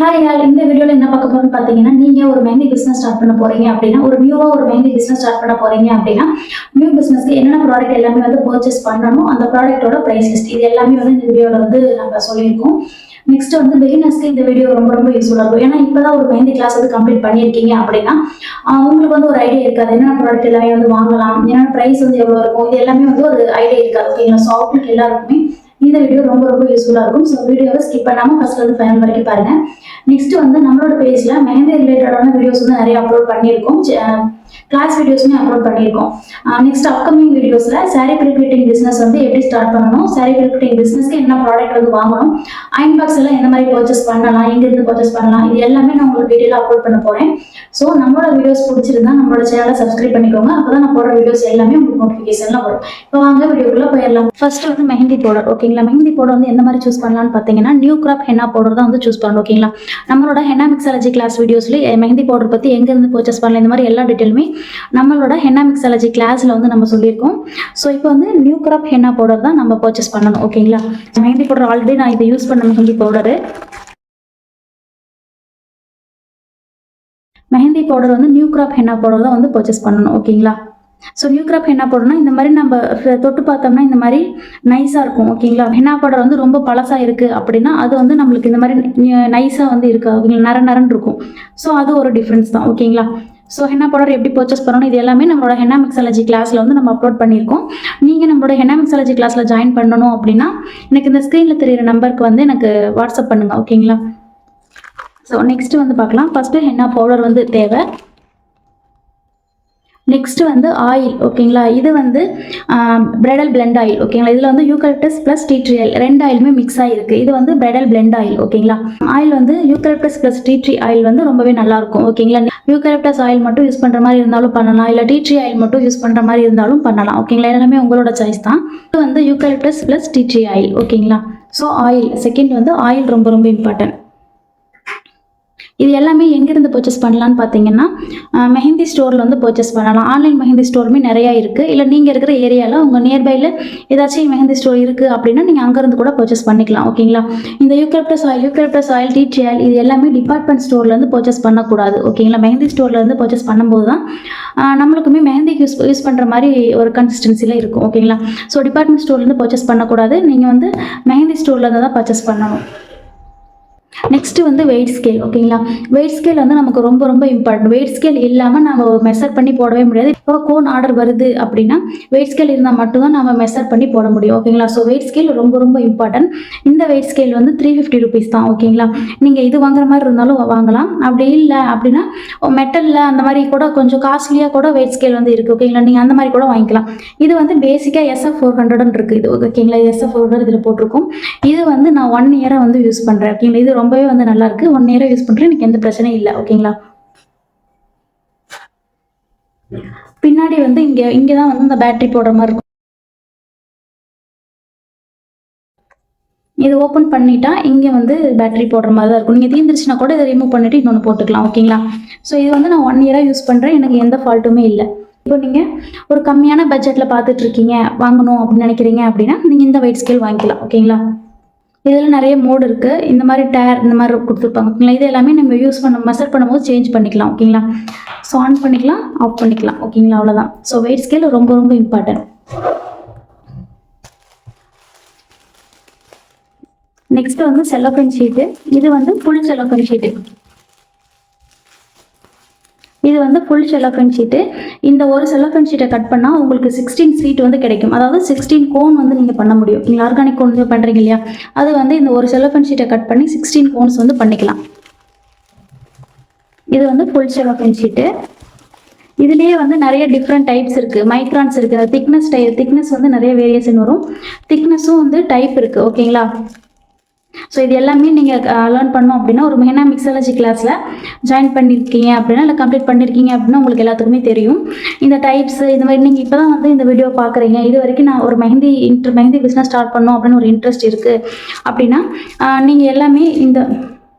Hi யார், இந்த வீடியோவில் என்ன பார்க்க போறோம்னு பார்த்தீங்கன்னா, நீங்கள் ஒரு மெஹந்தி பிஸ்னஸ் ஸ்டார்ட் பண்ண போறீங்க அப்படின்னா, ஒரு நியூவாக ஒரு மெஹந்தி பிஸ்னஸ் ஸ்டார்ட் பண்ண போறீங்க அப்படின்னா, நியூ பிஸ்னஸ்க்கு என்னென்ன ப்ராடக்ட் எல்லாமே வந்து பர்ச்சேஸ் பண்ணணும், அந்த ப்ராடக்ட்டோட ப்ரைஸ் லிஸ்ட் இது எல்லாமே வந்து இந்த வீடியோவில் வந்து நம்ம சொல்லியிருக்கோம். நெக்ஸ்ட் வந்து பிகினர்ஸ்க்கு இந்த வீடியோ ரொம்ப ரொம்ப யூஸ்ஃபுல்லாக இருக்கும். ஏன்னா இப்போதான் ஒரு மெஹந்தி கிளாஸ் வந்து கம்ப்ளீட் பண்ணியிருக்கீங்க அப்படின்னா உங்களுக்கு வந்து ஒரு ஐடியா இருக்காது, என்னென்ன ப்ராடக்ட் எல்லாமே வந்து வாங்கலாம், என்னென்ன ப்ரைஸ் வந்து எவ்வளோ இருக்கும், இது எல்லாமே வந்து ஒரு ஐடியா இருக்காது. ஓகேங்களா? ஸோ அவங்களுக்கு எல்லாருக்குமே இந்த வீடியோ ரொம்ப ரொம்ப யூஸ்ஃபுல்லாக இருக்கும். ஸோ வீடியோவை ஸ்கிப் பண்ணாமல் ஃபர்ஸ்ட்ல இருந்து ஃபைனல் வரைக்கும் பாருங்க. நெக்ஸ்ட் வந்து நம்மளோட பேஜ்ல மெஹந்தி ரிலேட்டடான வீடியோஸ் வந்து நிறைய அப்லோட் பண்ணியிருக்கோம். கிளாஸ் வீடியோஸுமே அப்லோட் பண்ணியிருக்கோம். நெக்ஸ்ட் அப்கமிங் வீடியோஸ்ல சாரி ப்ரிப்ளீட்டிங் பிசினஸ் வந்து எப்படி ஸ்டார்ட் பண்ணணும், சாரி ப்ரிப்ளீட்டிங் பிசினஸ்க்கு என்ன ப்ராடக்ட் வந்து வாங்கணும், அயன் பாக்ஸ் எல்லாம் எந்த மாதிரி பர்ச்சேஸ் பண்ணலாம், எங்கிருந்து பர்ச்சேஸ் பண்ணலாம், இது எல்லாமே நான் உங்களுக்கு டீட்டெயிலாக அப்லோட் பண்ண போறேன். ஸோ நம்மளோட வீடியோஸ் பிடிச்சிருந்தா நம்மளோட சேனலை சப்ஸ்கிரைப் பண்ணிக்கோங்க. அப்பதான் நான் போடுற வீடியோஸ் எல்லாமே உங்களுக்கு நோட்டிஃபிகேஷன்ல வரும். இப்போ வாங்க வீடியோக்குள்ள போயிடலாம். ஃபர்ஸ்ட் வந்து மெஹந்தி பவுடர். ஓகேங்களா? மெஹந்தி பவுடர் வந்து எந்த மாதிரி சூஸ் பண்ணலாம்னு பார்த்தீங்கன்னா, நியூ கிராப் ஹென்னா பவுடர் தான் வந்து சூஸ் பண்ணணும். ஓகேங்களா? நம்மளோட ஹென்னா மிக்ஸாலஜி கிளாஸ் வீடியோஸ்ல மெஹந்தி பவுடர் பத்தி எங்கிருந்து பர்ச்சேஸ் பண்ணலாம், இந்த மாதிரி எல்லா டீட்டெயிலுமே நம்மளோட ஹென்னா மிக்ஸாலஜி கிளாஸ்ல வந்து நம்ம சொல்லியிருக்கோம். ஸோ இப்போ வந்து நியூ கிராப் ஹென்னா பவுடர் தான் நம்ம பர்ச்சேஸ் பண்ணணும். ஓகேங்களா? மெஹந்தி பவுடர் ஆல்ரெடி நான் இதை யூஸ் பண்ண மெஹந்தி பவுடர் வந்து நியூ கிராப் ஹென்னா பவுடர் தான் வந்து பர்ச்சேஸ் பண்ணணும். ஓகேங்களா? ஸோ நியூ கிராப் ஹென்னா பவுடர்னா இந்த மாதிரி நம்ம தொட்டு பார்த்தோம்னா இந்த மாதிரி நைஸாக இருக்கும். ஓகேங்களா? ஹென்னா பவுடர் வந்து ரொம்ப பழசாக இருக்குது அப்படின்னா அது வந்து நம்மளுக்கு இந்த மாதிரி நைஸாக வந்து இருக்கு, ஓகேங்களா, நரன்னு இருக்கும். ஸோ அது ஒரு டிஃப்ரென்ஸ் தான். ஓகேங்களா? ஸோ ஹென்னா பவுடர் எப்படி பர்ச்சேஸ் பண்ணணும், இது எல்லாமே நம்மளோட ஹென்னா மிக்ஸாலஜி கிளாஸில் வந்து நம்ம அப்லோட் பண்ணியிருக்கோம். நீங்கள் நம்மளோட ஹென்னா மிக்ஸாலஜி கிளாஸில் ஜாயின் பண்ணணும் அப்படின்னா எனக்கு இந்த ஸ்க்ரீனில் தெரியிற நம்பருக்கு வந்து எனக்கு வாட்ஸ்அப் பண்ணுங்கள். ஓகேங்களா? ஸோ நெக்ஸ்ட் வந்து பார்க்கலாம். ஃபஸ்ட்டு ஹென்னா பவுடர் வந்து தேவை. நெக்ஸ்ட் வந்து ஆயில். ஓகேங்களா? இது வந்து பிரைடல் பிளெண்ட் ஆயில். ஓகேங்களா? இதில் வந்து eucalyptus plus tea tree oil ரெண்டு ஆயிலுமே மிக்ஸ் ஆகிருக்கு. இது வந்து பிரைடல் பிளெண்ட் ஆயில். ஓகேங்களா? ஆயில் வந்து eucalyptus plus tea tree oil வந்து ரொம்பவே நல்லா இருக்கும். ஓகேங்களா? யூக்கலிப்டஸ் ஆயில் மட்டும் யூஸ் பண்ணுற மாதிரி இருந்தாலும் பண்ணலாம், இல்லை டீ ட்ரீ ஆயில் மட்டும் யூஸ் பண்ணுற மாதிரி இருந்தாலும் பண்ணலாம். ஓகேங்களா? எல்லாமே உங்களோட சாய்ஸ் தான். இது வந்து eucalyptus plus tea tree oil. ஓகேங்களா? ஸோ ஆயில் செகண்ட் வந்து ஆயில் ரொம்ப ரொம்ப இம்பார்ட்டன்ட். இது எல்லாமே எங்கேருந்து பர்ச்சேஸ் பண்ணலான்னு பார்த்தீங்கன்னா மெஹந்தி ஸ்டோரில் வந்து பர்ச்சேஸ் பண்ணலாம். ஆன்லைன் மெஹந்தி ஸ்டோருமே நிறையா இருக்குது. இல்லை நீங்கள் இருக்கிற ஏரியாவில் உங்கள் நியர்பையில் ஏதாச்சும் மெஹந்தி ஸ்டோர் இருக்குது அப்படின்னா நீங்கள் அங்கேருந்து கூட பர்ச்சேஸ் பண்ணிக்கலாம். ஓகேங்களா? இந்த eucalyptus oil, tea tree oil இது எல்லாமே டிபார்ட்மெண்ட் ஸ்டோர்லேருந்து பர்ச்சேஸ் பண்ணக்கூடாது. ஓகேங்களா? மெஹந்தி ஸ்டோர்லேருந்து பர்ச்சேஸ் பண்ணும்போது தான் நம்மளுக்குமே மெஹந்திக்கு யூஸ் பண்ணுற மாதிரி ஒரு கன்சிஸ்டன்சியில் இருக்கும். ஓகேங்களா? ஸோ டிபார்ட்மெண்ட் ஸ்டோர்லேருந்து பர்ச்சேஸ் பண்ணக்கூடாது, நீங்கள் வந்து மெஹந்தி ஸ்டோர்லேருந்து தான் பர்ச்சேஸ் பண்ணணும். நெக்ஸ்ட் வந்து வெயிட் ஸ்கேல். ஓகேங்களா? வெயிட் ஸ்கேல் வந்து நமக்கு ரொம்ப ரொம்ப இம்பார்ட்டன்ட். வெயிட் ஸ்கேல் இல்லாமல் நம்ம மெஷர் பண்ணி போடவே முடியாது. இப்போ கோன் ஆர்டர் வருது அப்படின்னா வெயிட் ஸ்கேல் இருந்தால் மட்டும்தான் நம்ம மெஷர் பண்ணி போட முடியும். ஓகேங்களா? ஸோ வெயிட் ஸ்கேல் ரொம்ப ரொம்ப இம்பார்ட்டன்ட். இந்த வெயிட் ஸ்கேல் வந்து 350 rupees தான். ஓகேங்களா? நீங்கள் இது வாங்குற மாதிரி இருந்தாலும் வாங்கலாம், அப்படி இல்லை அப்படின்னா மெட்டலில் அந்த மாதிரி கூட கொஞ்சம் காஸ்ட்லியாக கூட வெயிட் ஸ்கேல் வந்து இருக்குது. ஓகேங்களா? நீங்கள் அந்த மாதிரி கூட வாங்கிக்கலாம். இது வந்து பேசிக்காக SF400 இருக்குது. இது ஓகேங்களா? SF400 இதில் போட்டிருக்கும். இது வந்து நான் 1 year வந்து யூஸ் பண்ணுறேன். ஓகேங்களா? இது ரொம்பவே வந்து நல்லா இருக்கு. 1 year யூஸ் பண்றேன், எனக்கு எந்த பிரச்சனையும் இல்லை. ஓகேங்களா? பின்னாடி வந்து இங்க தான் வந்து இந்த பேட்டரி போடுற மாதிரி இருக்கும். இது ஓப்பன் பண்ணிட்டா இங்க வந்து பேட்டரி போடுற மாதிரி தான் இருக்கும். நீங்க தீர்ந்துருச்சுன்னா கூட இதை ரிமூவ் பண்ணிட்டு இன்னொன்று போட்டுக்கலாம். ஓகேங்களா? ஸோ இது வந்து நான் 1 year யூஸ் பண்றேன், எனக்கு எந்த ஃபால்ட்டுமே இல்லை. இப்போ நீங்க ஒரு கம்மியான பட்ஜெட்ல பார்த்துட்டு இருக்கீங்க, வாங்கணும் அப்படின்னு நினைக்கிறீங்க அப்படின்னா நீங்க இந்த வெயிட் ஸ்கேல் வாங்கிக்கலாம். ஓகேங்களா? இதில் நிறைய மோடு இருக்குது. இந்த மாதிரி டயர் இந்த மாதிரி கொடுத்துருப்பாங்க. ஓகேங்களா? இது எல்லாமே நம்ம மெஷர் பண்ணும்போது சேஞ்ச் பண்ணிக்கலாம். ஓகேங்களா? ஸோ ஆன் பண்ணிக்கலாம், ஆஃப் பண்ணிக்கலாம். ஓகேங்களா? அவ்வளோதான். ஸோ வெயிட் ஸ்கேல் ரொம்ப ரொம்ப இம்பார்ட்டன்ட். நெக்ஸ்ட் வந்து செல்லோஃபேன் ஷீட்டு. இது வந்து ஃபுல் செல்லோஃபேன் ஷீட்டு. இது வந்து ஃபுல் செல்லோஃபேன் ஷீட்டு. இந்த ஒரு செல்லோஃபேன் ஷீட்டை கட் பண்ணால் உங்களுக்கு 16 ஷீட் வந்து கிடைக்கும். அதாவது 16 கோன் வந்து நீங்கள் பண்ண முடியும். நீங்கள் ஆர்கானிக் கோன் பண்ணுறீங்க இல்லையா, அது வந்து இந்த ஒரு செல்லோஃபேன் ஷீட்டை கட் பண்ணி 16 கோன்ஸ் வந்து பண்ணிக்கலாம். இது வந்து ஃபுல் செல்லோஃபேன் ஷீட்டு. இதுலேயே வந்து நிறைய டிஃப்ரெண்ட் டைப்ஸ் இருக்குது, மைக்ரான்ஸ் இருக்குது. திக்னஸ் வந்து நிறைய வேரியேஷன் வரும். திக்னஸும் வந்து டைப் இருக்குது. ஓகேங்களா? ஸோ இது எல்லாமே நீங்கள் லேர்ன் பண்ணோம் அப்படின்னா ஒரு ஹென்னா மிக்ஸாலஜி கிளாஸில் ஜாயின் பண்ணியிருக்கீங்க அப்படின்னா இல்லை கம்ப்ளீட் பண்ணியிருக்கீங்க அப்படின்னா உங்களுக்கு எல்லாத்துக்குமே தெரியும் இந்த டைப்ஸ். இந்த மாதிரி நீங்கள் இப்போ தான் வந்து இந்த வீடியோ பார்க்குறீங்க, இது வரைக்கும் நான் ஒரு மெஹந்தி பிஸ்னஸ் ஸ்டார்ட் பண்ணோம் அப்படின்னு ஒரு இன்ட்ரெஸ்ட் இருக்குது அப்படின்னா நீங்கள் எல்லாமே இந்த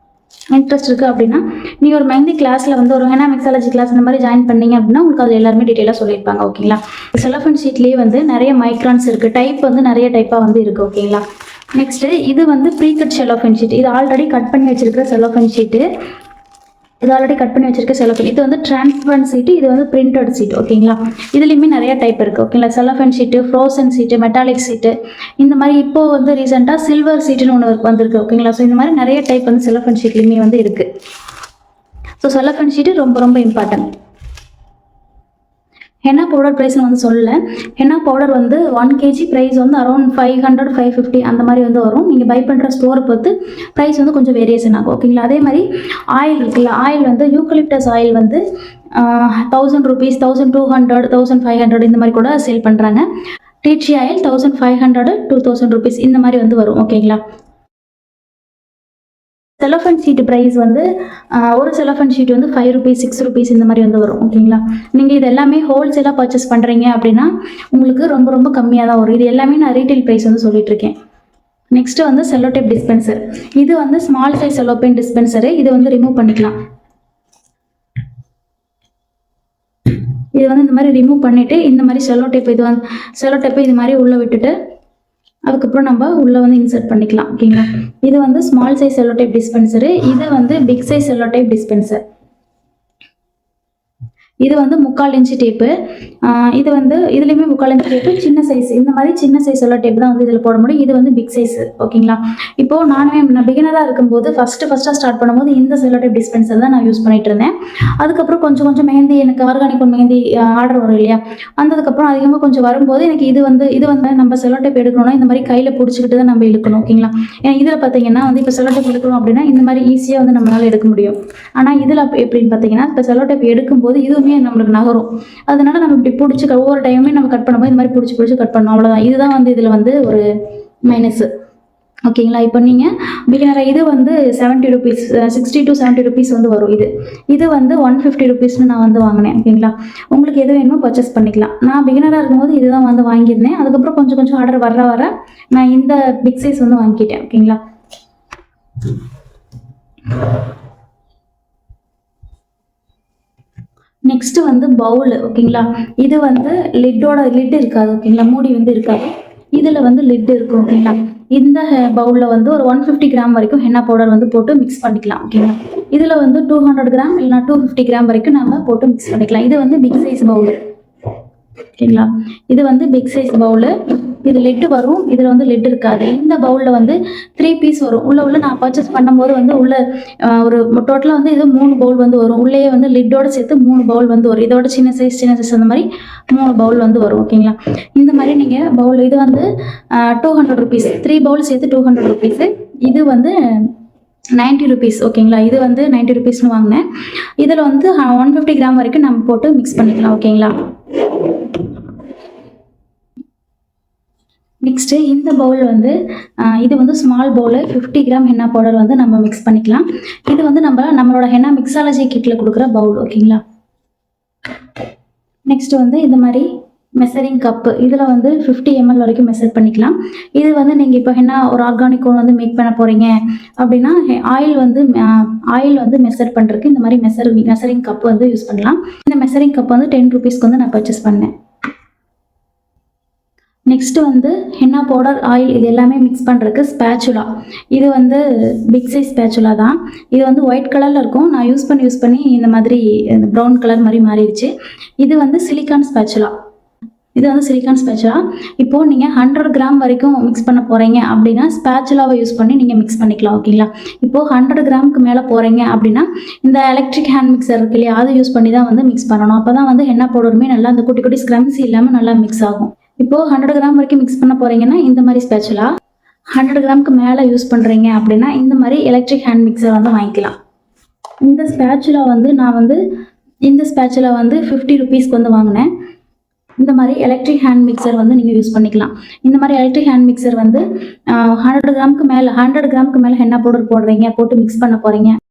இன்ட்ரெஸ்ட் இருக்குது அப்படின்னா நீங்கள் ஒரு மெஹந்தி கிளாஸில் வந்து ஒரு ஹெனா மிக்ஸாலஜி கிளாஸ் இந்த மாதிரி ஜாயின் பண்ணீங்க அப்படின்னா உங்களுக்கு அது எல்லாருமே டீட்டெயிலாக சொல்லியிருப்பாங்க. ஓகேங்களா. செலோஃபேன் ஷீட்லேயே வந்து நிறைய மைக்ரான்ஸ் இருக்குது, டைப் வந்து நிறைய டைப்பாக வந்து இருக்குது. ஓகேங்களா. நெக்ஸ்ட்டு இது வந்து ப்ரீ கட் செலோஃபேன் ஷீட். இது ஆல்ரெடி கட் பண்ணி வச்சிருக்கிற செலோஃபேன் ஷீட்டு. இது ஆல்ரெடி கட் பண்ணி வச்சிருக்க செலோஃபேன். இது வந்து டிரான்ஸ்பரண்ட் சீட்டு, இது வந்து பிரிண்டட் சீட். ஓகேங்களா. இதுலேயுமே நிறைய டைப் இருக்குது. ஓகேங்களா. செலோஃபேன் ஷீட்டு, ஃப்ரோசன் சீட்டு, மெட்டாலிக் சீட்டு, இந்த மாதிரி இப்போ வந்து ரீசெண்டாக சில்வர் சீட்டுன்னு ஒன்று வந்திருக்கு. ஓகேங்களா. ஸோ இந்த மாதிரி நிறைய டைப் வந்து செலோஃபேன் ஷீட்லேயுமே வந்து இருக்குது. ஸோ செலோஃபேன் ஷீட்டு ரொம்ப ரொம்ப இம்பார்ட்டன்ட். ஹென்னா பவுடர் ப்ரைஸ் வந்து சொல்லலை. ஹென்னா பவுடர் வந்து 1 kg ப்ரைஸ் வந்து அரௌண்ட் 500 550 அந்த மாதிரி வந்து வரும். நீங்கள் பை பண்ணுற ஸ்டோரை பொறுத்து ப்ரைஸ் வந்து கொஞ்சம் வேரியேஷன் ஆகும். ஓகேங்களா. அதே மாதிரி ஆயில் இருக்குல்ல, ஆயில் வந்து யூக்கலிப்டஸ் ஆயில் வந்து 1000 rupees, 1200, 1500 இந்த மாதிரி கூட சேல் பண்ணுறாங்க. டீ ட்ரீ ஆயில் 1500 2000 rupees இந்த மாதிரி வந்து வரும். ஓகேங்களா. செலோஃபேன் ஷீட் ப்ரைஸ் வந்து ஒரு செலோஃபேன் ஷீட் வந்து 5 rupees 6 rupees இந்த மாதிரி வந்து வரும். ஓகேங்களா. நீங்கள் இது எல்லாமே ஹோல்சேலாக பர்ச்சேஸ் பண்ணுறீங்க அப்படின்னா உங்களுக்கு ரொம்ப ரொம்ப கம்மியாக தான் வரும். இது எல்லாமே நான் ரீட்டைல் ப்ரைஸ் வந்து சொல்லிட்டு இருக்கேன். நெக்ஸ்ட்டு வந்து செல்லோடேப் டிஸ்பென்சர். இது வந்து ஸ்மால் சைஸ் செல்லோபேன் டிஸ்பென்சரு. இது வந்து ரிமூவ் பண்ணிக்கலாம். இது வந்து இந்த மாதிரி ரிமூவ் பண்ணிவிட்டு இந்த மாதிரி செல்லோடேப் இது வந்து செல்லோடேப்பை இது மாதிரி உள்ளே விட்டுட்டு அதுக்கப்புறம் நம்ம உள்ளே வந்து இன்சர்ட் பண்ணிக்கலாம். ஓகேங்களா. இது வந்து ஸ்மால் சைஸ் செல்லோடேப் டிஸ்பென்சரு. இது வந்து பிக் சைஸ் செல்லோடேப் டிஸ்பென்சர். இது வந்து 3/4 inch டேப்பு. இது வந்து இதுலேயுமே 3/4 inch டேப்பு, சின்ன சைஸ். இந்த மாதிரி சின்ன சைஸ் எல்லாம் டேப் தான் வந்து இதில் போட முடியும். இது வந்து பிக் சைஸ். ஓகேங்களா. இப்போது நான் பிகினராக இருக்கும்போது ஃபஸ்ட்டாக ஸ்டார்ட் பண்ணும்போது இந்த செல்லோடேப் டிஸ்பென்சர் தான் நான் யூஸ் பண்ணிட்டு இருந்தேன். அதுக்கப்புறம் கொஞ்சம் கொஞ்சம் மெஹந்தி எனக்கு ஆர்கானிக் மெஹந்தி ஆர்டர் வரும் இல்லையா, அதுக்கப்புறம் அதிகமாக கொஞ்சம் வரும்போது எனக்கு இது வந்து நம்ம செல்லோடேப் எடுக்கணும்னா இந்த மாதிரி கையில் பிடிச்சிக்கிட்டு தான் நம்ம இழுக்கணும். ஓகேங்களா. ஏன்னா இதில் பார்த்தீங்கன்னா வந்து இப்போ செல்லோடேப் எடுக்கணும் அப்படின்னா இந்த மாதிரி ஈஸியாக வந்து நம்மளால் எடுக்க முடியும். ஆனால் இதில் எப்படின்னு பார்த்தீங்கன்னா இப்போ செல்லோடேப் எடுக்கும்போது இதுவுமே நம்மளுக்கு நகரும். அதனால நம்ம இப்படி பிடிச்சி ஒவ்வொரு டைமே நம்ம கட் பண்ணும்போது இந்த மாதிரி பிடிச்சி கட் பண்ணணும். அவ்வளோதான். இதுதான் வந்து இதில் வந்து ஒரு மைனஸ். ஓகேங்களா. இப்போ நீங்கள் பிகினராக இது வந்து 70 rupees 60 to 70 rupees வந்து வரும். இது வந்து 150 rupeesனு நான் வந்து வாங்கினேன். ஓகேங்களா. உங்களுக்கு எது வேணுமோ பர்ச்சேஸ் பண்ணிக்கலாம். நான் பிகினராக இருக்கும்போது இதுதான் வந்து வாங்கியிருந்தேன். அதுக்கப்புறம் கொஞ்சம் கொஞ்சம் ஆர்டர் வர நான் இந்த பிக் சைஸ் வந்து வாங்கிட்டேன். ஓகேங்களா. நெக்ஸ்ட்டு வந்து பவுல். ஓகேங்களா. இது வந்து லிட் இருக்காது. ஓகேங்களா. மூடி வந்து இருக்காது. இதில் வந்து லிட் இருக்கும். ஓகேங்களா. இந்த பவுலில் வந்து ஒரு 150 கிராம் வரைக்கும் ஹென்னா பவுடர் வந்து போட்டு மிக்ஸ் பண்ணிக்கலாம். ஓகேங்களா. இதில் வந்து 200 கிராம் இல்லைனா 250 கிராம் வரைக்கும் நம்ம போட்டு மிக்ஸ் பண்ணிக்கலாம். இது வந்து பிக் சைஸ் பவுல். ஓகேங்களா. இது வந்து பிக் சைஸ் பவுலு. இது லெட்டு வரும், இதில் வந்து லெட் இருக்காது. இந்த பவுலில் வந்து 3 பீஸ் வரும். உள்ள நான் பர்ச்சேஸ் பண்ணும்போது வந்து உள்ள ஒரு டோட்டலாக வந்து இது 3 பவுல் வந்து வரும். உள்ளேயே வந்து லிட்டோட சேர்த்து 3 பவுல் வந்து வரும். இதோட சின்ன சைஸ் அந்த மாதிரி 3 பவுல் வந்து வரும். ஓகேங்களா. இந்த மாதிரி நீங்கள் பவுல் இது வந்து 200 rupees 3 பவுல் சேர்த்து 200 rupees. இது வந்து 90 rupees. ஓகேங்களா. இது வந்து 90 rupeesனு வாங்கினேன். இதில் வந்து 150 கிராம் வரைக்கும் நம்ம போட்டு மிக்ஸ் பண்ணிக்கலாம். ஓகேங்களா. நெக்ஸ்ட்டு இந்த பவுல் வந்து இது வந்து small bowl 50 gram henna powder வந்து நம்ம மிக்ஸ் பண்ணிக்கலாம். இது வந்து நம்மளோட ஹென்னா மிக்ஸாலஜி கிட்டில் கொடுக்குற பவுல். ஓகேங்களா. நெக்ஸ்ட் வந்து இந்த மாதிரி மெஷரிங் கப்பு. இதில் வந்து 50 ml வரைக்கும் மெஷர் பண்ணிக்கலாம். இது வந்து நீங்கள் இப்போ ஹென்னா ஒரு ஆர்கானிக் ஒன்று வந்து மேக் பண்ண போகிறீங்க அப்படின்னா ஆயில் வந்து மெஷர் பண்ணுறதுக்கு இந்த மாதிரி மெஷரிங் கப்பு வந்து யூஸ் பண்ணலாம். இந்த மெஷரிங் கப் வந்து 10 rupeesக்கு வந்து நான் பர்ச்சேஸ் பண்ணேன். நெக்ஸ்ட்டு வந்து ஹென்னா பவுடர் ஆயில் இது எல்லாமே மிக்ஸ் பண்ணுறதுக்கு ஸ்பேச்சுலா. இது வந்து பிக் சைஸ் ஸ்பேச்சுலா தான். இது வந்து ஒயிட் கலரில் இருக்கும். நான் யூஸ் பண்ணி இந்த மாதிரி ப்ரௌன் கலர் மாதிரி மாறிடுச்சு. இது வந்து சிலிக்கான் ஸ்பேச்சுலா. இப்போது நீங்கள் 100 கிராம் வரைக்கும் மிக்ஸ் பண்ண போகிறீங்க அப்படின்னா ஸ்பேச்சுலாவை யூஸ் பண்ணி நீங்கள் மிக்ஸ் பண்ணிக்கலாம். ஓகேங்களா. இப்போது 100 கிராமுக்கு மேலே போகிறீங்க அப்படின்னா இந்த எலக்ட்ரிக் ஹேண்ட் மிக்சர் இருக்கு இல்லையா, அதை யூஸ் பண்ணி தான் வந்து மிக்ஸ் பண்ணணும். அப்போ தான் வந்து ஹென்னா பவுடருமே நல்லா அந்த குட்டி குட்டி ஸ்க்ரம்ஸ் இல்லாமல் நல்லா மிக்ஸ் ஆகும். இப்போது 100 கிராம் வரைக்கும் மிக்ஸ் பண்ண போகிறீங்கன்னா இந்த மாதிரி ஸ்பேச்சுலா, 100 கிராமுக்கு மேலே யூஸ் பண்ணுறீங்க அப்படின்னா இந்த மாதிரி எலக்ட்ரிக் ஹேண்ட் மிக்சர் வந்து வாங்கிக்கலாம். இந்த ஸ்பேச்சுலா வந்து நான் வந்து 50 rupeesக்கு வந்து வாங்கினேன். இந்த மாதிரி எலக்ட்ரிக் ஹேண்ட் மிக்சர் வந்து நீங்கள் யூஸ் பண்ணிக்கலாம். இந்த மாதிரி எலக்ட்ரிக் ஹேண்ட் மிக்சர் வந்து 100 கிராமுக்கு மேலே ஹென்னா பவுடர் போட்டு மிக்ஸ் பண்ண போகிறீங்க